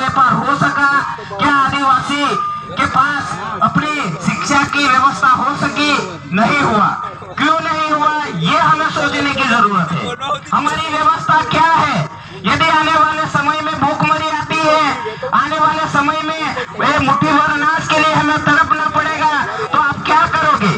व्यापार हो सका? क्या आदिवासी के पास अपनी शिक्षा की व्यवस्था हो सकी? नहीं हुआ। क्यों नहीं हुआ, ये हमें सोचने की जरूरत है। हमारी व्यवस्था क्या है? यदि आने वाले समय में भूखमरी आती है, आने वाले समय में मुट्ठी भर अनाज के लिए हमें तड़पना पड़ेगा, तो आप क्या करोगे?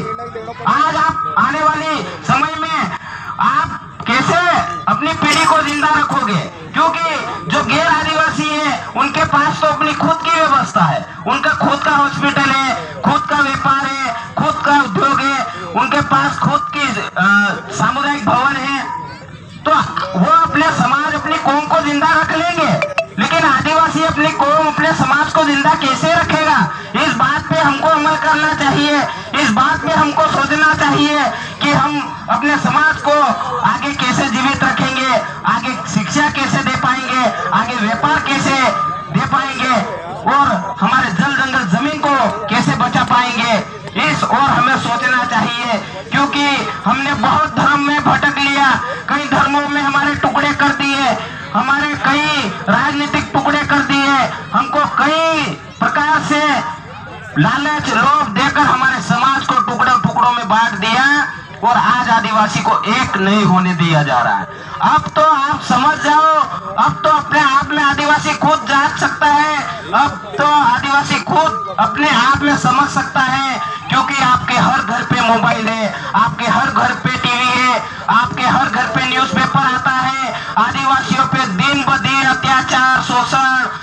आज आप आने वाले समय में आप कैसे अपनी पीढ़ी को जिंदा रखोगे? क्योंकि जो गैर आदिवासी है उनके पास तो अपनी खुद की व्यवस्था है, उनका खुद का हॉस्पिटल है, खुद का व्यापार है, खुद का उद्योग है, उनके पास खुद की सामुदायिक भवन है, तो वो अपने समाज अपनी कौम को जिंदा रख लेंगे। लेकिन आदिवासी अपनी कौम अपने समाज को जिंदा कैसे रखेगा? इस बात पे हमको अमल करना चाहिए। इस बात में हमको सोचना चाहिए कि हम अपने समाज को आगे कैसे जीवित रखेंगे, आगे शिक्षा कैसे दे पाएंगे, आगे व्यापार कैसे दे पाएंगे, और हमारे जल जंगल जमीन को कैसे बचा पाएंगे, इस और हमें सोचना चाहिए। क्योंकि हमने बहुत धर्म में भटक लिया, कई धर्मों में हमारे टुकड़े कर दिए, हमारे कई राजनीतिक टुकड़े कर दिए, हमको कई प्रकार से लालच लोभ देकर हमारे समाज को टुकड़ों टुकड़ों में बांट दिया, और आज आदिवासी को एक नहीं होने दिया जा रहा है। अब तो आप समझ जाओ, अब तो अपने आप में आदिवासी खुद जाग सकता है, अब तो आदिवासी खुद अपने आप में समझ सकता है। क्योंकि आपके हर घर पे मोबाइल है, आपके हर घर पे टीवी है, आपके हर घर पे न्यूज़पेपर आता है। आदिवासियों पे दिन ब दिन अत्याचार, शोषण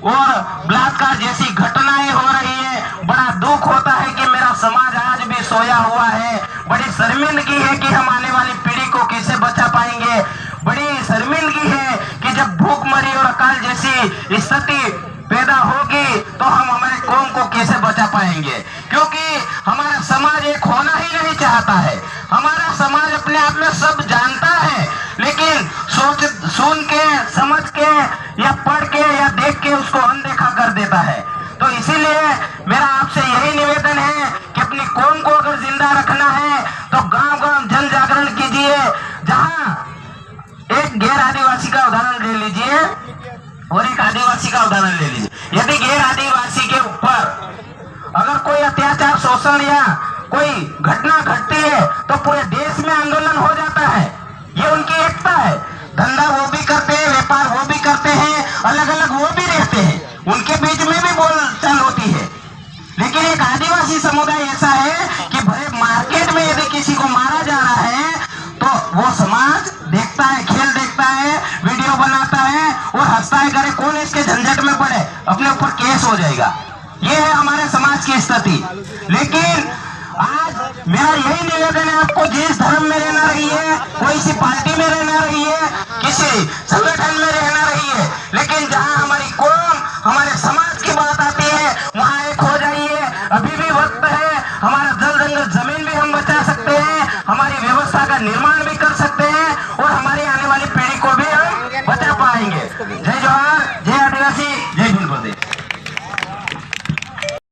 और बलात्कार जैसी घटनाएं हो रही है। बड़ा दुख होता है कि मेरा समाज आज भी सोया हुआ है। बड़ी शर्मिंदगी है कि हम आने वाली पीढ़ी को कैसे बचा पाएंगे। बड़ी शर्मिंदगी है कि जब भूखमरी और अकाल जैसी स्थिति पैदा होगी तो हम हमारे कौम को कैसे बचा पाएंगे? क्योंकि हमारा समाज एक होना ही नहीं चाहता है। हमारा समाज अपने आप में सब जानता है, लेकिन सोच सुन के समझ के या पढ़ के या देख के उसको अनदेखा कर देता है। तो इसीलिए मेरा आपसे यही निवेदन है कि अपनी कौम को अगर जिंदा रखना है तो गांव गांव जन जागरण कीजिए। जहां एक गैर आदिवासी का उदाहरण ले लीजिए और एक आदिवासी का उदाहरण ले लीजिए। यदि गैर आदिवासी के ऊपर अगर कोई अत्याचार, शोषण या कोई घटना घटती है तो पूरे देश में आंदोलन हो जाता है। ये उनकी एकता है। धंधा वो भी करते हैं, व्यापार वो भी करते हैं, अलग अलग वो भी रहते हैं, उनके बीच में भी बोलचाल होती है। लेकिन एक आदिवासी समुदाय ऐसा है कि भरे मार्केट में यदि किसी को मारा जा रहा है तो वो समाज देखता है, खेल देखता है, वीडियो बनाता है और हंसता है, करे कौन इसके झंझट में पड़े, अपने ऊपर केस हो जाएगा। ये है हमारे समाज की स्थिति। लेकिन आज मेरा यही निवेदन है आपको, जिस धर्म में रहना रहिए, कोई सी पार्टी में रहना रहिए, किसी संगठन में रहना रहिए, लेकिन जहां हमारी कौम, हमारे समाज की बात आती है वहां एक हो जाइए। अभी भी वक्त है, हमारा जल जंगल जमीन भी हम बचा सकते हैं, हमारी व्यवस्था का निर्माण भी कर सकते हैं और हमारी आने वाली पीढ़ी को भी हम बचा पाएंगे। जय